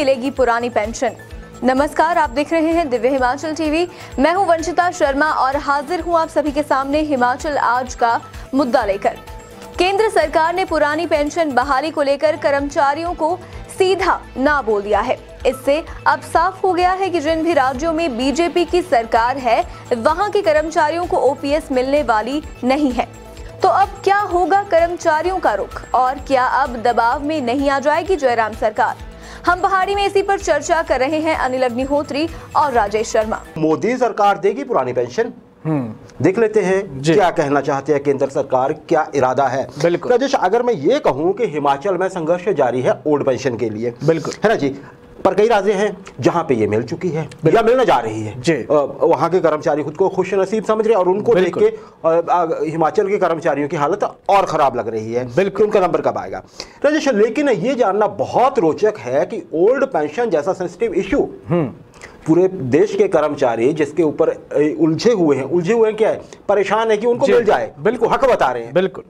मिलेगी पुरानी पेंशन। नमस्कार, आप देख रहे हैं दिव्य हिमाचल टीवी। मैं हूं वंशिता शर्मा और हाजिर हूं आप सभी के सामने हिमाचल आज का मुद्दा लेकर। केंद्र सरकार ने पुरानी पेंशन बहाली को लेकर कर्मचारियों को सीधा ना बोल दिया है। इससे अब साफ हो गया है कि जिन भी राज्यों में बीजेपी की सरकार है वहां के कर्मचारियों को ओपीएस मिलने वाली नहीं है। तो अब क्या होगा कर्मचारियों का रुख, और क्या अब दबाव में नहीं आ जाएगी जयराम सरकार? हम पहाड़ी में इसी पर चर्चा कर रहे हैं अनिल अग्निहोत्री और राजेश शर्मा। मोदी सरकार देगी पुरानी पेंशन? देख लेते हैं क्या कहना चाहते हैं केंद्र सरकार, क्या इरादा है। बिल्कुल राजेश, अगर मैं ये कहूं कि हिमाचल में संघर्ष जारी है ओल्ड पेंशन के लिए, बिल्कुल है ना जी, पर कई राज्य हैं जहां पे ये मिल चुकी है या मिलने जा रही है। वहां के कर्मचारी खुद को खुश नसीब समझ रहे हैं और उनको देख के हिमाचल के कर्मचारियों की हालत और खराब लग रही है। बिल्कुल, उनका नंबर कब आएगा राजेश? लेकिन ये जानना बहुत रोचक है कि ओल्ड पेंशन जैसा सेंसिटिव इश्यू पूरे देश के कर्मचारी जिसके ऊपर उलझे हुए हैं क्या है, परेशान है कि उनको मिल जाए, बिल्कुल हक बता रहे हैं। बिल्कुल,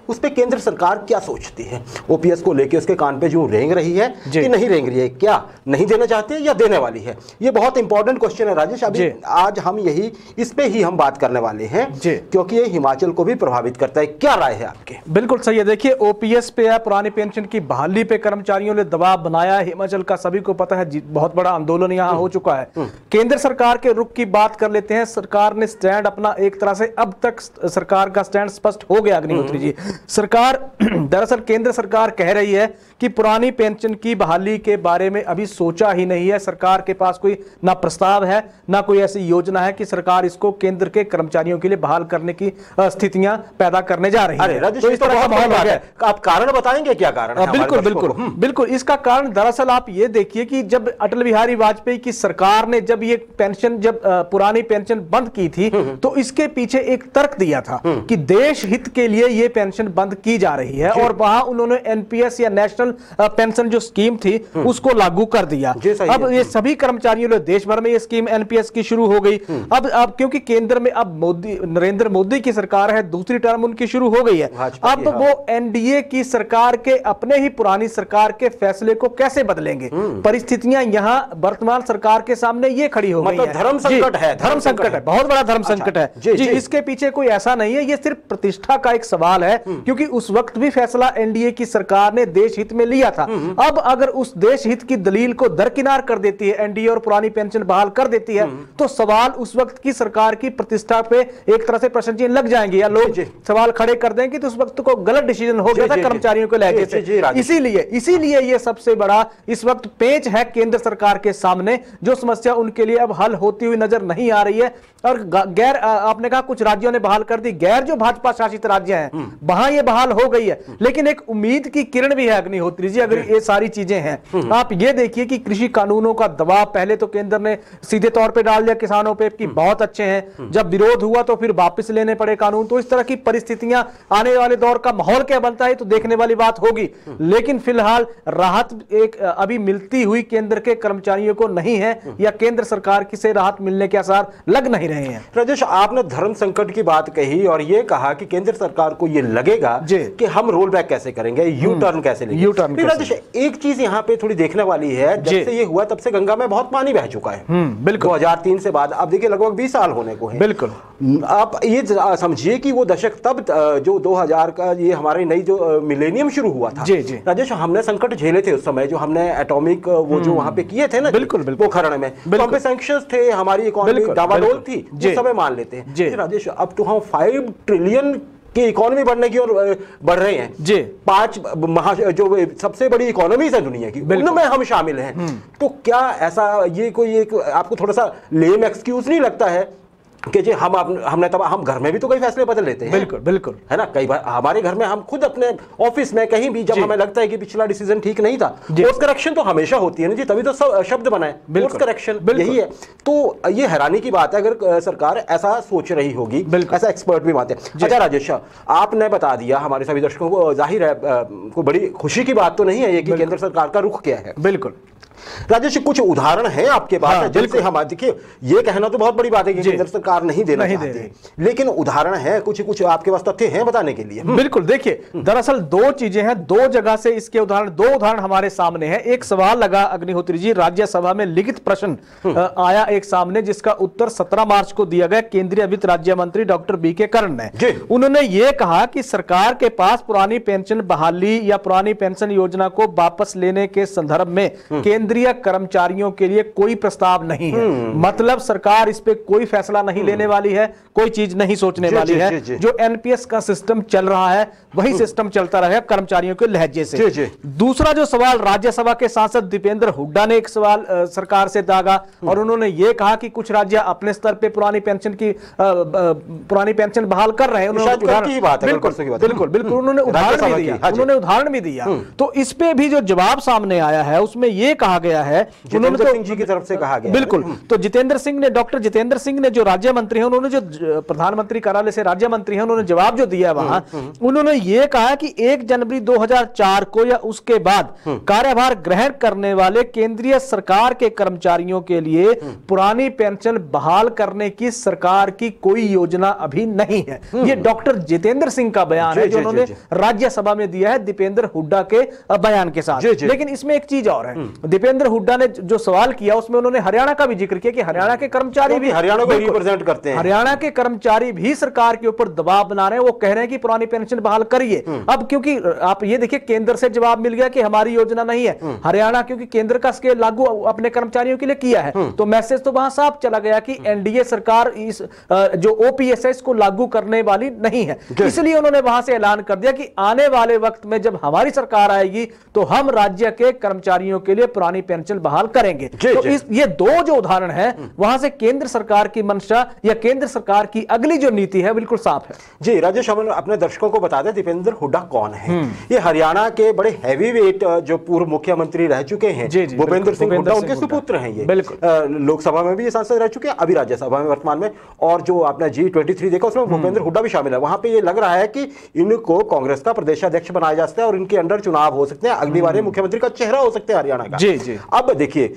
उस पे केंद्र सरकार क्या सोचती है? ओपीएस को लेके उसके कान पे जो रेंग रही है कि नहीं रेंग रही है, क्या नहीं देना चाहती है या देने वाली है? ये बहुत इंपॉर्टेंट क्वेश्चन है राजेश। अभी आज हम इस पे ही हम बात करने वाले हैं क्योंकि ये हिमाचल को भी प्रभावित करता है। क्या राय है आपके? बिल्कुल सही है। देखिए, ओपीएस पे या पुरानी पेंशन की बहाली पे कर्मचारियों ने दबाव बनाया है हिमाचल का, सभी को पता है। बहुत बड़ा आंदोलन यहाँ हो चुका है। केंद्र सरकार के रुख की बात कर लेते हैं। सरकार ने स्टैंड अपना एक तरह से, अब तक सरकार का स्टैंड स्पष्ट हो गया अग्निहोत्री जी। सरकार दरअसल केंद्र सरकार कह रही है कि पुरानी पेंशन की बहाली के बारे में अभी सोचा ही नहीं है। सरकार के पास कोई ना प्रस्ताव है ना कोई ऐसी योजना है कि सरकार इसको केंद्र के कर्मचारियों के लिए बहाल करने की स्थितियां पैदा करने जा रही है। तो इस तरह का माहौल है। आप कारण बताएंगे, क्या कारण है? बिल्कुल। इसका कारण दरअसल आप ये देखिए कि जब अटल बिहारी वाजपेयी की सरकार ने जब ये पेंशन पुरानी पेंशन बंद की थी तो इसके पीछे एक तर्क दिया था कि देश हित के लिए ये पेंशन बंद की जा रही है और वहां उन्होंने एनपीएस या नेशनल पेंशन जो स्कीम थी उसको लागू कर दिया। अब ये सभी कर्मचारियों ने देश भर में ये स्कीम एनपीएस की शुरू हो गई। अब क्योंकि केंद्र में अब नरेंद्र मोदी की सरकार है, दूसरी टर्म उनकी शुरू हो गई है। अब वो एनडीए की सरकार के अपने ही पुरानी सरकार के फैसले को कैसे बदलेंगे? परिस्थितियां यहां वर्तमान सरकार के सामने ये खड़ी हो गई है। धर्म संकट है, बहुत बड़ा धर्म संकट है जी। इसके पीछे कोई ऐसा नहीं है, ये सिर्फ प्रतिष्ठा का एक सवाल है क्योंकि उस वक्त भी फैसला एनडीए की सरकार ने देश हित में लिया था। अब अगर उस देश हित की दलील को दरकिनार कर देती है एनडीए और पुरानी पेंशन बहाल कर देती है तो सवाल उस वक्त की सरकार की प्रतिष्ठा पे एक तरह से प्रश्न चिन्ह लग जाएंगे या लोग सवाल खड़े कर देंगे कि उस वक्त को गलत डिसीजन हो गया था कर्मचारियों को लेकर। इसीलिए ये सबसे बड़ा इस वक्त पेच है केंद्र सरकार के सामने, जो समस्या उनके लिए अब हल होती हुई नजर नहीं आ रही है। और गैर, आपने कहा कुछ राज्यों ने बहाल कर दी, गैर जो भाजपा शासित राज्य हैं वहां ये बहाल हो गई है, लेकिन एक उम्मीद की किरण भी है अग्निहोत्री जी। अगर ये सारी चीजें हैं, आप ये देखिए कि कृषि कानूनों का दबाव पहले तो केंद्र ने सीधे तौर पे डाल दिया किसानों पे कि बहुत अच्छे हैं, जब विरोध हुआ तो फिर वापस लेने पड़े कानून। तो इस तरह की परिस्थितियां आने वाले दौर का माहौल क्या बनता है तो देखने वाली बात होगी। लेकिन फिलहाल राहत एक अभी मिलती हुई केंद्र के कर्मचारियों को नहीं है या केंद्र सरकार की से राहत मिलने के आसार लग नहीं रहे हैं। राजेश, आपने धर्म संकट की बात कही और ये कहा कि केंद्र सरकार को ये लगेगा कि हम रोल बैक कैसे करेंगे, यू टर्न कैसे लेंगे। राजेश, एक चीज यहाँ पे थोड़ी देखने वाली है, जब से ये हुआ तब से गंगा में बहुत पानी बह चुका है। बिल्कुल, 2003 से बाद अब देखिए लगभग 20 साल होने को है। बिल्कुल, आप ये समझिए कि वो दशक तब जो 2000 का ये हमारी नई जो मिलेनियम शुरू हुआ था राजेश, हमने संकट झेले थे उस समय, जो हमने एटॉमिक वो जो वहां पे किए थे ना, बिल्कुल पोखरण में, तो हम पे सैंक्शंस थे, हमारी इकोनॉमी डावाडोल थी, उस समय मान लेते हैं। राजेश, अब तो हम 5 ट्रिलियन की इकोनॉमी बढ़ने की ओर बढ़ रहे हैं जी। 5 जो सबसे बड़ी इकोनॉमीज है दुनिया की, उनमें हम शामिल हैं। तो क्या ऐसा ये कोई एक आपको थोड़ा सा लेम एक्सक्यूज नहीं लगता है कि जी हम घर में भी तो कई फैसले बदल लेते हैं? बिल्कुल है ना। कई बार हमारे घर में हम खुद अपने ऑफिस में कहीं भी जब हमें लगता है कि पिछला डिसीजन ठीक नहीं था, कोर्स करेक्शन तो हमेशा होती है ना जी, तभी तो सब शब्द बनाए कोर्स करेक्शन, यही है। तो ये हैरानी की बात है अगर सरकार ऐसा सोच रही होगी, ऐसा एक्सपर्ट भी मानते हैं। अच्छा राजेश, आपने बता दिया हमारे सभी दर्शकों को, जाहिर है को बड़ी खुशी की बात तो नहीं है ये कि केंद्र सरकार का रुख क्या है। बिल्कुल, राजेश, कुछ उदाहरण हैं आपके पास? जैसे हम देखिए, ये कहना तो बहुत बड़ी बात है कि केंद्र सरकार नहीं देना चाहती, लेकिन उदाहरण है, कुछ आपके पास तथ्य हैं बताने के लिए? बिल्कुल, देखिए दरअसल दो चीजें हैं, दो जगह से इसके दो उदाहरण हमारे सामने हैं। एक सवाल लगा अग्निहोत्री जी, राज्यसभा में लिखित प्रश्न आया एक सामने, जिसका उत्तर 17 मार्च को दिया गया केंद्रीय वित्त राज्य मंत्री डॉक्टर बीके कर्ण ने। उन्होंने ये कहा कि सरकार के पास पुरानी पेंशन बहाली या पुरानी पेंशन योजना को वापस लेने के संदर्भ में केंद्रीय कर्मचारियों के लिए कोई प्रस्ताव नहीं है। मतलब सरकार इस पे कोई फैसला नहीं लेने वाली है, कोई चीज नहीं सोचने वाली है। जो एनपीएस का सिस्टम चल रहा है वही सिस्टम चलता रहेगा कर्मचारियों के लहजे से। दूसरा जो सवाल राज्यसभा के सांसद दीपेंद्र हुड्डा ने एक सवाल सरकार से दागा और उन्होंने ये कहा कि कुछ राज्य अपने स्तर पे पुरानी पेंशन बहाल कर रहे हैं। बिल्कुल उन्होंने उदाहरण भी दिया। तो इस पे भी जो जवाब सामने आया है उसमें यह कहा गया है, जितेंद्र सिंह जी की तरफ से कहा गया। बिल्कुल, तो डॉक्टर जितेंद्र सिंह ने जो राज्य मंत्री हैं, उन्होंने जो प्रधानमंत्री कार्यालय से राज्य मंत्री हैं, उन्होंने जवाब जो दिया वहां, उन्होंने ये कहा कि 1 जनवरी 2004 को या उसके बाद कार्यभार ग्रहण करने वाले केंद्रीय सरकार के कर्मचारियों के लिए पुरानी पेंशन बहाल करने की सरकार की कोई योजना अभी नहीं है। ये डॉक्टर जितेंद्र सिंह का बयान है जो उन्होंने राज्यसभा में दिया है दीपेंद्र हुड्डा के बयान के साथ। लेकिन इसमें एक चीज और है, दीपेंद्र हुड्डा ने जो सवाल किया उसमें उन्होंने हरियाणा का भी जिक्र किया कि हरियाणा के कर्मचारी भी हरियाणा को रिप्रेजेंट करते हैं, हरियाणा के कर्मचारी भी सरकार के ऊपर दबाव बना रहे हैं। वो कह रहे हैं कि पुरानी पेंशन बहाल करिए। अब क्योंकि आप ये देखिए, केंद्र से जवाब मिल गया कि हमारी योजना नहीं है। हरियाणा क्योंकि केंद्र का स्केल लागू अपने कर्मचारियों के लिए किया है, तो मैसेज तो वहां साफ चला गया कि एनडीए सरकार इस जो ओपीएसएस को लागू करने वाली नहीं है। इसलिए उन्होंने वहां से ऐलान कर दिया कि आने वाले वक्त में जब हमारी सरकार आएगी तो हम राज्य के कर्मचारियों के लिए पुरानी पेंशन बहाल करेंगे। तो ये दो जो उदाहरण है वहां से केंद्र सरकार की मंशा या केंद्र सरकार की अगली जो नीति है बिल्कुल साफ है। जी राजेश, हम अपने दर्शकों को बता दें दीपेंद्र हुड्डा कौन है। ये हरियाणा के बड़े हैवीवेट जो पूर्व मुख्यमंत्री रह चुके हैं, भूपेंद्र सिंह हुड्डा उनके सुपुत्र हैं। ये लोकसभा में भी ये सांसद रह चुके हैं, अभी राज्यसभा में वर्तमान में, और जो आपने G23 देखा उसमें भूपेंद्र हुड्डा भी शामिल है। वहां पे ये लग रहा है कि इनको कांग्रेस का प्रदेशाध्यक्ष बनाया जा सकता है और इनके अंडर चुनाव हो सकते हैं, अगली बार मुख्यमंत्री का चेहरा हो सकते हैं हरियाणा का। जी। अब देखिए,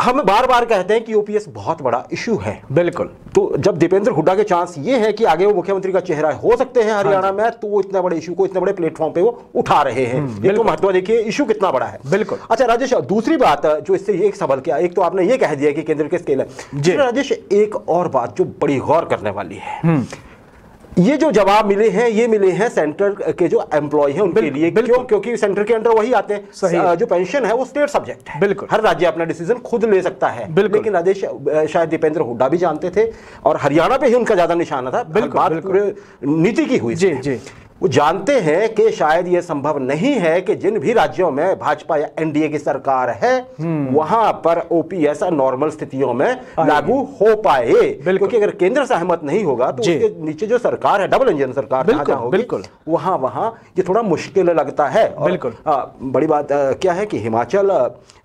हम बार बार कहते हैं कि ओपीएस बहुत बड़ा इशू है। बिल्कुल, तो जब दीपेंद्र हुड्डा के चांस ये है कि आगे वो मुख्यमंत्री का चेहरा हो सकते हैं हरियाणा में, तो वो इतने बड़े इशू को इतने बड़े प्लेटफॉर्म पे वो उठा रहे हैं। ये तो महत्व देखिए, इशू कितना बड़ा है। बिल्कुल। अच्छा राजेश, दूसरी बात जो इससे एक सवाल किया, एक तो आपने ये कह दिया कि केंद्र के स्केल है। राजेश, एक और बात जो बड़ी गौर करने वाली है, ये जो जवाब मिले हैं ये मिले हैं सेंटर के जो एम्प्लॉय हैं उनके लिए। क्यों? क्योंकि सेंटर के अंडर वही आते हैं। जो पेंशन है वो स्टेट सब्जेक्ट है। बिल्कुल, हर राज्य अपना डिसीजन खुद ले सकता है। लेकिन राजेश, शायद दीपेंद्र हुड्डा भी जानते थे और हरियाणा पे ही उनका ज्यादा निशाना था। बात नीति की हुई। जी। वो जानते हैं कि शायद यह संभव नहीं है कि जिन भी राज्यों में भाजपा या एनडीए की सरकार है वहां पर ओपीएस नॉर्मल स्थितियों में लागू हो पाए, क्योंकि अगर केंद्र सहमत नहीं होगा तो उसके नीचे जो सरकार है, डबल इंजन सरकार होगी, वहां ये थोड़ा मुश्किल लगता है। बड़ी बात क्या है कि हिमाचल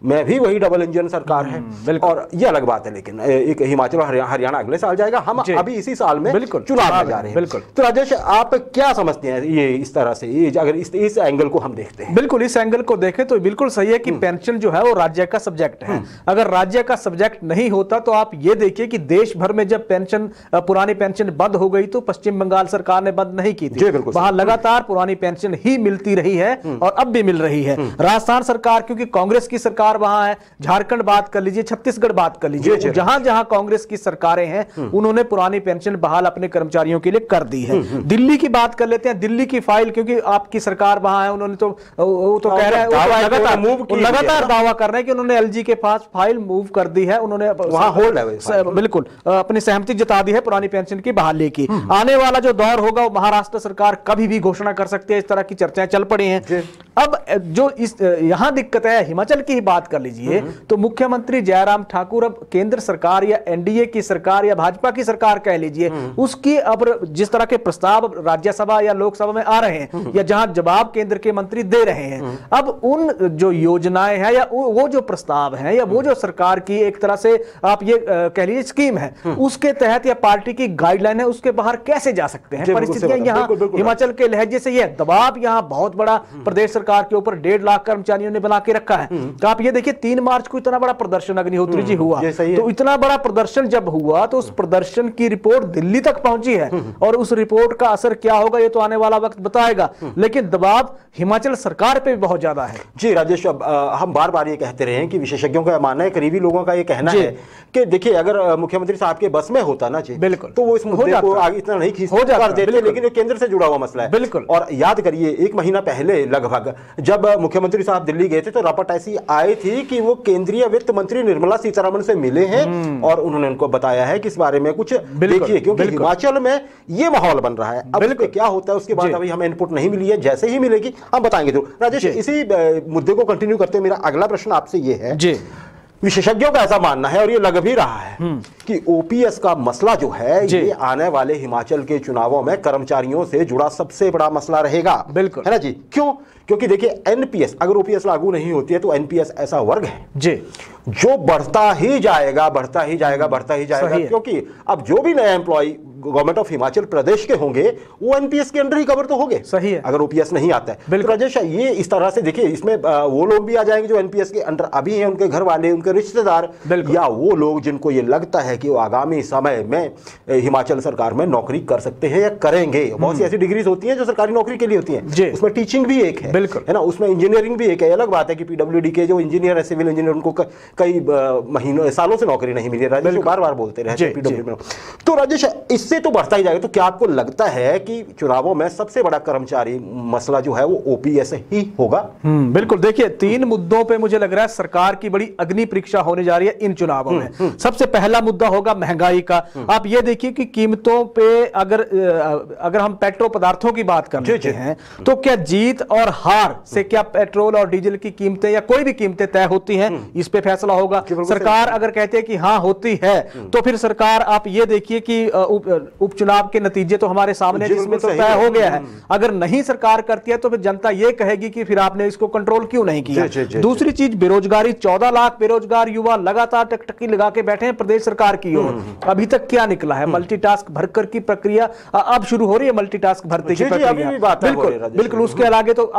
में भी वही डबल इंजन सरकार है और ये अलग बात है। लेकिन एक हिमाचल और हरियाणा अगले साल जाएगा, हम अभी इसी साल में चुनाव में जा रहे हैं। तो राजेश, आप क्या समझते हैं ये इस तरह से, ये अगर इस एंगल को हम देखते हैं? बिल्कुल, इस एंगल को देखें तो बिल्कुल सही है कि पेंशन जो है वो राज्य का सब्जेक्ट है। अगर राज्य का सब्जेक्ट नहीं होता तो आप ये देखिए कि देश भर में जब पुरानी पेंशन बंद हो गई तो पश्चिम बंगाल सरकार ने बंद नहीं की थी, वहां लगातार पुरानी पेंशन ही मिलती रही है और अब भी मिल रही है। राजस्थान सरकार, क्योंकि कांग्रेस की सरकार वहां है, झारखंड बात कर लीजिए, छत्तीसगढ़ बात कर लीजिए, जहां जहां कांग्रेस की सरकारें हैं उन्होंने पुरानी पेंशन बहाल अपने कर्मचारियों के लिए कर दी है। दिल्ली की बात कर लेते हैं, दिल्ली की फाइल, क्योंकि आपकी सरकार वहां है, उन्होंने तो कह रहे हैं, लगातार दावा कर रहे हैं कि उन्होंने एलजी के पास फाइल मूव कर दी है, उन्होंने वहां होल्ड है, बिल्कुल अपनी सहमति जता दी है पुरानी पेंशन की बहाली की। आने वाला जो दौर होगा वो महाराष्ट्र सरकार कभी भी घोषणा कर सकती है, इस तरह की चर्चाएं चल पड़ी हैं। अब जो इस यहां दिक्कत है, हिमाचल की ही बात कर लीजिए तो मुख्यमंत्री जयराम ठाकुर अब केंद्र सरकार या एनडीए की सरकार या भाजपा की सरकार कह लीजिए, उसकी अब जिस तरह के प्रस्ताव राज्यसभा या लोकसभा लोकसभा में आ रहे हैं या जहां जवाब केंद्र के मंत्री दे रहे हैं, अब उन जो योजनाएं हैं या वो जो प्रस्ताव हैं या वो जो सरकार की एक तरह से आप ये कह लीजिए स्कीम है, उसके तहत या पार्टी की गाइडलाइन है, उसके बाहर कैसे जा सकते हैं? परिस्थितियां यहाँ हिमाचल के लहजे से ये दबाव यहाँ बहुत बड़ा प्रदेश सरकार के ऊपर 1.5 लाख कर्मचारियों ने बना के रखा है। तो आप ये देखिए 3 मार्च को इतना बड़ा प्रदर्शन अग्निहोत्री जी हुआ, तो इतना बड़ा प्रदर्शन जब हुआ तो उस प्रदर्शन की रिपोर्ट दिल्ली तक पहुंची है और उस रिपोर्ट का असर क्या होगा ये तो आने वाला वक्त बताएगा, लेकिन दबाव हिमाचल सरकार पे भी बहुत ज्यादा है। जी राजेश, अब हम बार बार ये कहते रहे हैं कि विशेषज्ञों का मानना है, करीबी लोगों का ये कहना है कि देखिए अगर मुख्यमंत्री साहब के बस में होता ना जी, बिल्कुल, तो वो इस मुद्दे को आगे इतना नहीं खींच कर देते, लेकिन ये केंद्र से जुड़ा हुआ मसला है। बिल्कुल। और याद करिए 1 महीना पहले लगभग जब मुख्यमंत्री साहब दिल्ली गए थे तो रपट ऐसी आई थी कि वो केंद्रीय वित्त मंत्री निर्मला सीतारमण से मिले हैं और उन्होंने उनको बताया है कि इस बारे में कुछ देखिए, क्योंकि हिमाचल में ये माहौल बन रहा है। अब इसमें क्या होता है उसके बाद अभी हमें इनपुट नहीं मिली है, जैसे ही मिलेगी हम बताएंगे। तो राजेश, इसी मुद्दे को कंटिन्यू करते हुए मेरा अगला प्रश्न आपसे ये है, विशेषज्ञों का ऐसा मानना है और ये लग भी रहा है कि ओपीएस का मसला जो है ये आने वाले हिमाचल के चुनावों में कर्मचारियों से जुड़ा सबसे बड़ा मसला रहेगा। बिल्कुल, है ना जी? क्यों? क्योंकि देखिए एनपीएस, अगर ओपीएस लागू नहीं होती है तो एनपीएस ऐसा वर्ग है जी जो बढ़ता ही जाएगा, बढ़ता ही जाएगा, बढ़ता ही जाएगा, क्योंकि अब जो भी नया employ government of Himachal Pradesh के होंगे वो एनपीएस के अंडर ही कवर तो होंगे। सही है, अगर ओपीएस नहीं आता है। तो राजेश, ये इस तरह से देखिए, इसमें वो लोग भी आ जाएंगे जो एनपीएस के अंडर अभी हैं, उनके घर वाले, उनके रिश्तेदार, या वो लोग जिनको ये लगता है कि वो आगामी समय में हिमाचल सरकार में नौकरी कर सकते हैं या करेंगे। बहुत सी ऐसी डिग्रीज होती हैं जो सरकारी नौकरी के लिए होती हैं, उसमें टीचिंग भी एक है, है ना, उसमें इंजीनियरिंग भी एक है। अलग बात है कि पीडब्ल्यूडी के जो इंजीनियर है, सिविल इंजीनियर, उनको कई महीनों सालों से नौकरी नहीं मिली। राजेश बार बार बोलते रहे पीडब्ल्यूडी में। तो राजेश, इससे तो बढ़ता ही जाएगा। तो क्या आपको लगता है कि चुनावों में सबसे बड़ा कर्मचारी मसला जो है वो ओपीएस ही होगा? बिल्कुल। देखिए 3 मुद्दों पे मुझे लग रहा है सरकार की बड़ी अग्नि परीक्षा होने जा रही है इन चुनावों में। सबसे पहला मुद्दा होगा महंगाई का। आप ये देखिए कि कीमतों पे अगर हम पेट्रो पदार्थों की बात कर लेते हैं तो क्या जीत और हार से क्या पेट्रोल और डीजल की कीमतें या कोई भी कीमतें तय होती हैं? इस पे फैसला होगा। सरकार अगर कहते हैं कि हाँ होती है तो फिर सरकार, आप ये देखिए कि उपचुनाव के नतीजे तो हमारे सामने, जिसमें तो तय हो गया है। अगर नहीं सरकार करती है तो फिर जनता ये कहेगी कि फिर आपने इसको कंट्रोल क्यों नहीं किया। दूसरी चीज बेरोजगारी, 14 लाख बेरोजगार युवा लगातार टकटकी लगा के बैठे हैं प्रदेश सरकार की ओर। अभी तक क्या निकला है? मल्टीटास्क भरकर की प्रक्रिया अब शुरू हो रही है, मल्टीटास्क भर्ती की प्रक्रिया। बिल्कुल, उसके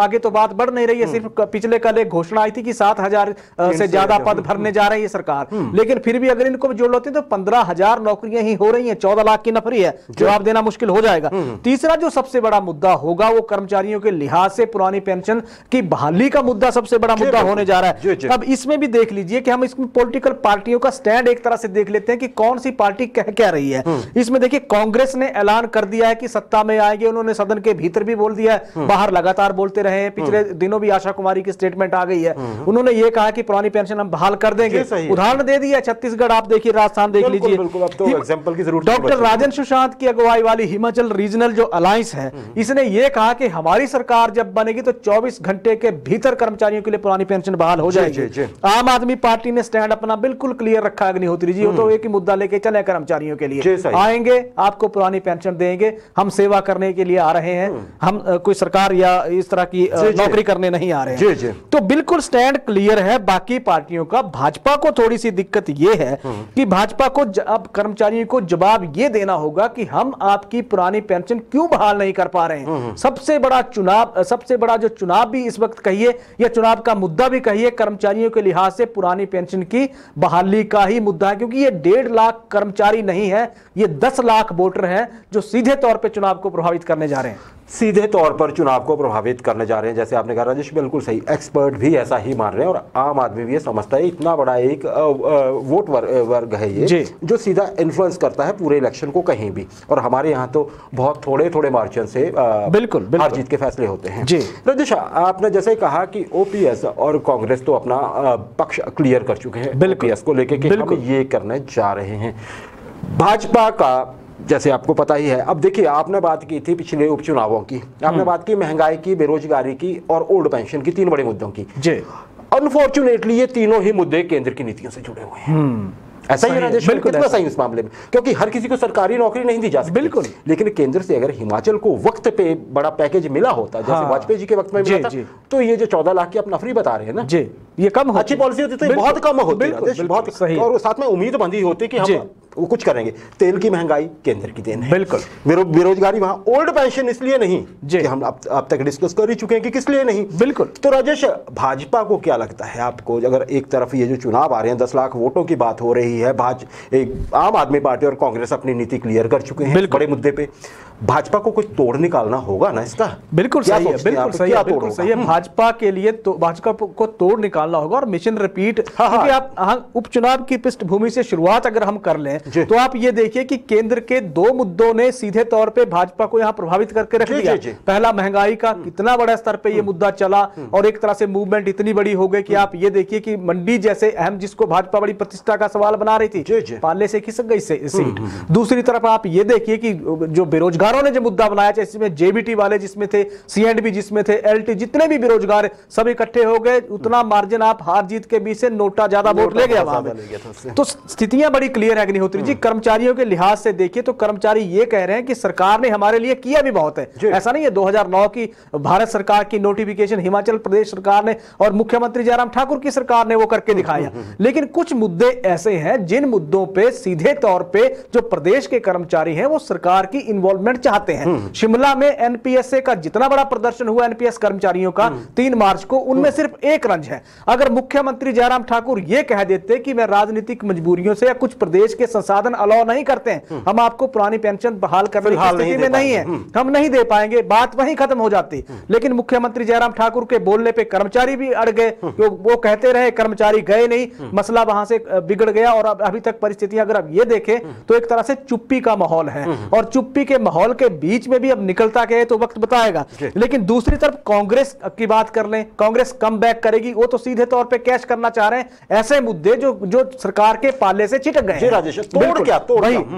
आगे तो बात बढ़ नहीं रही है। सिर्फ पिछले कल एक घोषणा आई थी कि 7,000 से ज्यादा पद भरने जा रही है सरकार, लेकिन फिर भी अगर इनको जोड़ लेते तो 15,000 नौकरियां ही हो रही हैं। 14 लाख की नफरी है, जवाब देना मुश्किल हो जाएगा। तीसरा जो सबसे बड़ा मुद्दा होगा वो कर्मचारियों के लिहाज से पुरानी पेंशन की बहाली का मुद्दा सबसे बड़ा मुद्दा होने जा रहा है। अब इसमें भी देख लीजिए कि हम इसमें पॉलिटिकल पार्टियों का स्टैंड एक तरह से देख लेते हैं कि कौन सी पार्टी कह क्या रही है। इसमें देखिए कांग्रेस ने ऐलान कर दिया है कि सत्ता में आएंगे। उन्होंने सदन के भीतर भी बोल दिया है, बाहर लगातार बोलते रहे हैं। पिछले दिनों भी आशा कुमारी की स्टेटमेंट आ गई है, उन्होंने ये कहा कि पुरानी पेंशन हम बहाल कर देंगे। उदाहरण दे दिया छत्तीसगढ़, आप देखिए, राजस्थान देख लीजिए। डॉक्टर राजन सुशांत की अगुवाई वाली हिमाचल रीजनल जो अलायंस है, इसने ये कहा कि हमारी सरकार जब बनेगी तो 24 घंटे के भीतर कर्मचारियों के लिए पुरानी पेंशन बहाल हो जाएगी। आम आदमी पार्टी ने स्टैंड अपना बिल्कुल क्लियर रखा। अग्निहोत्री जी, वो तो एक ही मुद्दा लेके चले, कर्मचारियों के लिए आएंगे, आपको पुरानी पेंशन देंगे, हम सेवा करने के लिए आ रहे हैं, हम कोई सरकार या इस तरह की नौकरी करने नहीं आ रहे हैं। तो बिल्कुल स्टैंड क्लियर है बाकी पार्टियों का। भाजपा को थोड़ी सी दिक्कत यह है कि भाजपा को अब कर्मचारियों को जवाब यह देना होगा कि हम आपकी पुरानी पेंशन क्यों बहाल नहीं कर पा रहे हैं। सबसे बड़ा जो चुनाव भी इस वक्त कहिए या चुनाव का मुद्दा भी कहिए, कर्मचारियों के लिहाज से पुरानी पेंशन की बहाली का ही मुद्दा है, क्योंकि ये 1.5 लाख कर्मचारी नहीं है, ये 10 लाख वोटर हैं जो सीधे तौर पर चुनाव को प्रभावित करने जा रहे हैं। सीधे तौर पर चुनाव को प्रभावित करने जा रहे हैं, जैसे आपने कहा राजेश, बिल्कुल सही। एक्सपर्ट भी ऐसा ही मान रहे हैं और आम आदमी भी ये समझता है। इतना बड़ा एक वोट वर्ग है ये जो सीधा इन्फ्लुएंस करता है पूरे इलेक्शन को कहीं भी, और हमारे यहाँ तो बहुत थोड़े मार्जिन से बिल्कुल हार जीत के फैसले होते हैं। राजेश, आपने जैसे कहा कि ओपीएस और कांग्रेस तो अपना पक्ष क्लियर कर चुके हैं ओपीएस को लेकर कि हम ये करने जा रहे हैं। भाजपा का जैसे आपको पता ही है, अब देखिए, आपने बात की थी पिछले उपचुनावों की, आपने बात की महंगाई की, बेरोजगारी की और ओल्ड पेंशन की, 3 बड़े मुद्दों की। अनफॉर्चुनेटली ये तीनों ही मुद्दे केंद्र की नीतियों से जुड़े हुए हैं। ऐसा ही राजेश, कितना सही इस मामले में, क्योंकि हर किसी को सरकारी नौकरी नहीं दी जा सकती। बिल्कुल। लेकिन केंद्र से अगर हिमाचल को वक्त पे बड़ा पैकेज मिला होता, जैसे वाजपेयी जी के वक्त में मिला था, तो ये जो 14 लाख की आप नफरी बता रहे हैं ना, जी, ये कम अच्छी पॉलिसी होती तो बहुत कम होती, बहुत सही, और साथ में उम्मीद बंधी होती कि हम वो कुछ करेंगे। तेल की महंगाई केंद्र की देन है, बिल्कुल। बेरोजगारी वहां, ओल्ड पेंशन इसलिए नहीं कि हम अब तक डिस्कस कर ही चुके हैं कि किस लिए नहीं, बिल्कुल। तो राजेश, भाजपा को क्या लगता है आपको, अगर एक तरफ ये जो चुनाव आ रहे हैं, 10 लाख वोटों की बात हो रही है, आम आदमी पार्टी और कांग्रेस अपनी नीति क्लियर कर चुके हैं बड़े मुद्दे पे, भाजपा को कुछ तोड़ निकालना होगा ना इसका? बिल्कुल सही है, बिल्कुल सही है, बिल्कुल सही है। भाजपा के लिए तो भाजपा को तोड़ निकालना होगा और मिशन रिपीट, क्योंकि आप उपचुनाव की पृष्ठभूमि से शुरुआत अगर हम कर लें तो आप ये देखिए कि केंद्र के 2 मुद्दों ने सीधे तौर पे भाजपा को यहां प्रभावित करके रख दिया। पहला, महंगाई का कितना बड़ा स्तर पे ये मुद्दा चला और एक तरह से मूवमेंट इतनी बड़ी हो गई कि आप ये देखिए कि मंडी जैसे अहम, जिसको भाजपा बड़ी प्रतिष्ठा का सवाल बना रही थी, पाले से खिसक गई सीट। दूसरी तरफ आप ये देखिए कि जो बेरोजगारों ने जो मुद्दा बनाया, जिसमें जेबीटी वाले जिसमें थे, सीएंडबी जिसमें थे, एलटी, जितने भी बेरोजगार सब इकट्ठे हो गए, उतना मार्जिन आप हार जीत के बीच से नोटा ज्यादा वोट ले गया वहां पे। तो स्थितियां बड़ी क्लियर है अग्निहोत्री जी। कर्मचारियों के लिहाज से देखिए तो कर्मचारी ये कह रहे हैं कि सरकार ने हमारे लिए किया भी बहुत है, ऐसा नहीं है। 2009 की भारत सरकार की नोटिफिकेशन हिमाचल प्रदेश सरकार ने और मुख्यमंत्री जयराम ठाकुर की सरकार ने वो करके दिखाया, लेकिन कुछ मुद्दे ऐसे हैं जिन मुद्दों पे सीधे तौर पे जो प्रदेश के कर्मचारी हैं वो सरकार की इन्वॉल्वमेंट चाहते हैं। शिमला में एनपीएसए का जितना बड़ा प्रदर्शन हुआ एनपीएस कर्मचारियों का 3 मार्च को, उनमें सिर्फ एक रंज है। अगर मुख्यमंत्री जयराम ठाकुर ये कह देते कि मैं राजनीतिक मजबूरियों से या कुछ प्रदेश के संसाधन अलाउ नहीं करते हैं, हम आपको पुरानी पेंशन बहाल करने की स्थिति में नहीं है, हम नहीं दे पाएंगे, बात वहीं खत्म हो जाती। लेकिन मुख्यमंत्री जयराम ठाकुर के बोलने पे कर्मचारी भी अड़ गए, वो कहते रहे, कर्मचारी गए नहीं, मसला वहां से बिगड़ गया। और अभी तक परिस्थितियां अगर आप ये देखें तो एक तरह से चुप्पी का माहौल है, और चुप्पी के माहौल के बीच में भी अब निकलता क्या है तो वक्त बताएगा। लेकिन दूसरी तरफ कांग्रेस की बात कर लें, कांग्रेस कम बैक करेगी, वो तो सीधे तौर पे कैश करना चाह रहे हैं ऐसे मुद्दे जो सरकार के पाले से छिटक गए हैं।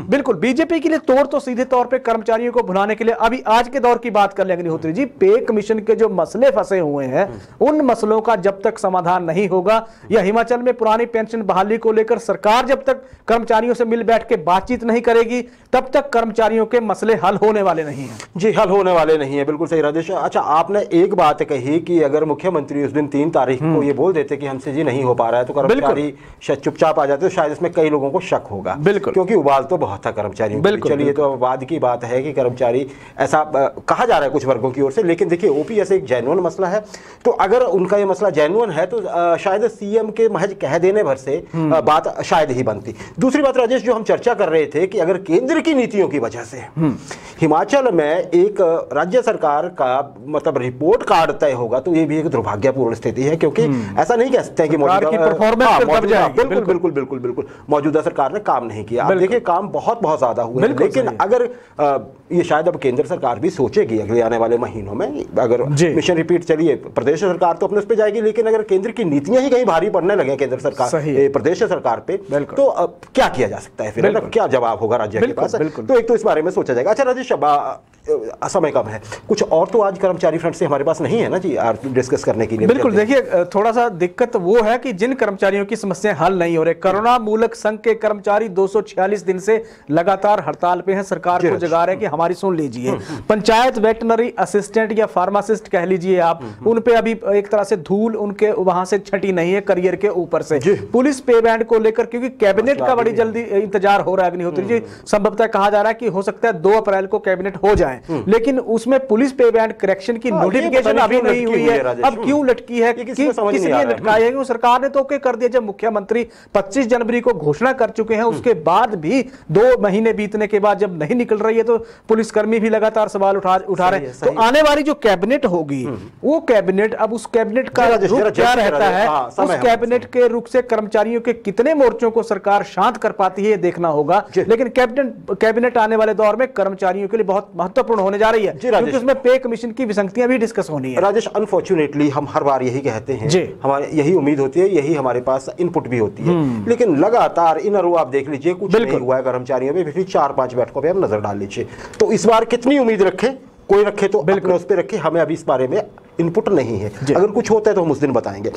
बिल्कुल, बीजेपी के लिए तोड़ तो सीधे तौर पे कर्मचारियों को भुनाने के लिए। अभी आज के दौर की बात कर लें अग्निहोत्री जी, पे कमीशन के जो मसले फंसे हुए हैं, उन मसलों का जब तक समाधान नहीं होगा, या हिमाचल में पुरानी पेंशन बहाली को लेकर सरकार जब तक कर्मचारियों से मिल बैठ के बातचीत नहीं करेगी, तब तक कर्मचारियों के मसले हल होने वाले नहीं है। जी, हल होने वाले नहीं है, बिल्कुल सही राजेश। अच्छा, आपने एक बात कही कि अगर मुख्यमंत्री उस दिन 3 तारीख को ये बोल देते कि हमसे जी नहीं हो पा रहा है, तो कर्मचारी चुपचाप आ जाते, तो शायद इसमें कई लोगों को शक होगा, बिल्कुल, क्योंकि उबाल तो बहुत था कर्मचारियों को। चलिए, तो बाद की बात है कि कर्मचारी, ऐसा कहा जा रहा है कुछ वर्गों की ओर से, लेकिन देखिए ओपीएस एक जेन्युइन मसला है, तो अगर उनका ये मसला जेन्युइन है तो शायद सीएम के महज कह देने भर से बात शायद ही बनती। दूसरी बात राजेश, जो हम चर्चा कर रहे थे कि अगर केंद्र की नीतियों की वजह से हिमाचल में एक राज्य सरकार का मतलब रिपोर्ट कार्ड तय होगा, तो ये भी एक दुर्भाग्यपूर्ण स्थिति है, क्योंकि ऐसा नहीं कह सकते हैं कि बिल्कुल मौजूदा सरकार ने काम नहीं किया। आप देखिए, काम बहुत ज्यादा हुए, लेकिन अगर ये शायद अब केंद्र सरकार भी सोचेगी अगले आने वाले महीनों में, अगर मिशन रिपीट, चलिए प्रदेश सरकार तो अपने उस पर जाएगी, लेकिन अगर केंद्र की नीतियां ही कहीं भारी पड़ने लगे केंद्र सरकार प्रदेश सरकार पे, तो क्या किया जा सकता है फिर, क्या जवाब होगा राज्य के पास? तो एक तो इस बारे में सोचा जाएगा। अच्छा राजेश, समय कम है, कुछ और तो आज कर्मचारी फ्रंट से हमारे पास नहीं है ना जी डिस्कस करने के लिए। बिल्कुल, देखिए थोड़ा सा दिक्कत वो है कि जिन कर्मचारियों की समस्याएं हल नहीं हो रहे, करुणा मूलक संघ के कर्मचारी 246 दिन से लगातार हड़ताल पे हैं, सरकार को जगा रहे हैं कि हमारी सुन लीजिए। पंचायत वेटनरी असिस्टेंट या फार्मासिस्ट कह लीजिए आप, उन पे अभी एक तरह से धूल उनके वहां से छटी नहीं है करियर के ऊपर से। पुलिस पे बैंड को लेकर, क्योंकि कैबिनेट का बड़ी जल्दी इंतजार हो रहा है अग्निहोत्री जी, संभवतः कहा जा रहा है कि हो सकता है 2 अप्रैल को कैबिनेट हो जाए, लेकिन उसमें पुलिस पे बैंड करेक्शन की नोटिफिकेशन अभी नहीं हुई है। अब क्यों लटकी है, किसने लटकाई है? सरकार ने तो ओके कर दिया जब मुख्यमंत्री 25 जनवरी को घोषणा कर चुके हैं, उसके बाद भी 2 महीने बीतने के बाद जब नहीं निकल रही है तो पुलिसकर्मी भी लगातार सवाल उठा रहे हैं। तो आने वाली जो कैबिनेट होगी, वो कैबिनेट, अब उस कैबिनेट का रुख क्या रहता है, उस कैबिनेट के रुख से कर्मचारियों के कितने मोर्चों को सरकार शांत कर पाती है, ये देखना होगा। लेकिन कैबिनेट आने वाले दौर में कर्मचारियों के लिए बहुत महत्वपूर्ण होने जा रही है, क्योंकि उसमें पे कमीशन की विसंगतियां भी डिस्कस होनी है। राजेश, अनफॉर्चुनेटली हम हर बार यही कहते हैं, हमारे यही उम्मीद होती है, यही हमारे पास इनपुट भी होती है, लेकिन लगातार इन रो आप देख लीजिए, कुछ नहीं हुआ है कर्मचारियों में। पिछली 4-5 बैठकों पे हम नजर डाल लीजिए, तो इस बार कितनी उम्मीद रखें? कोई रखे तो बिल्कुल उस पर रखे, हमें अभी इस बारे में इनपुट नहीं है। अगर कुछ होता है तो हम उस दिन बताएंगे।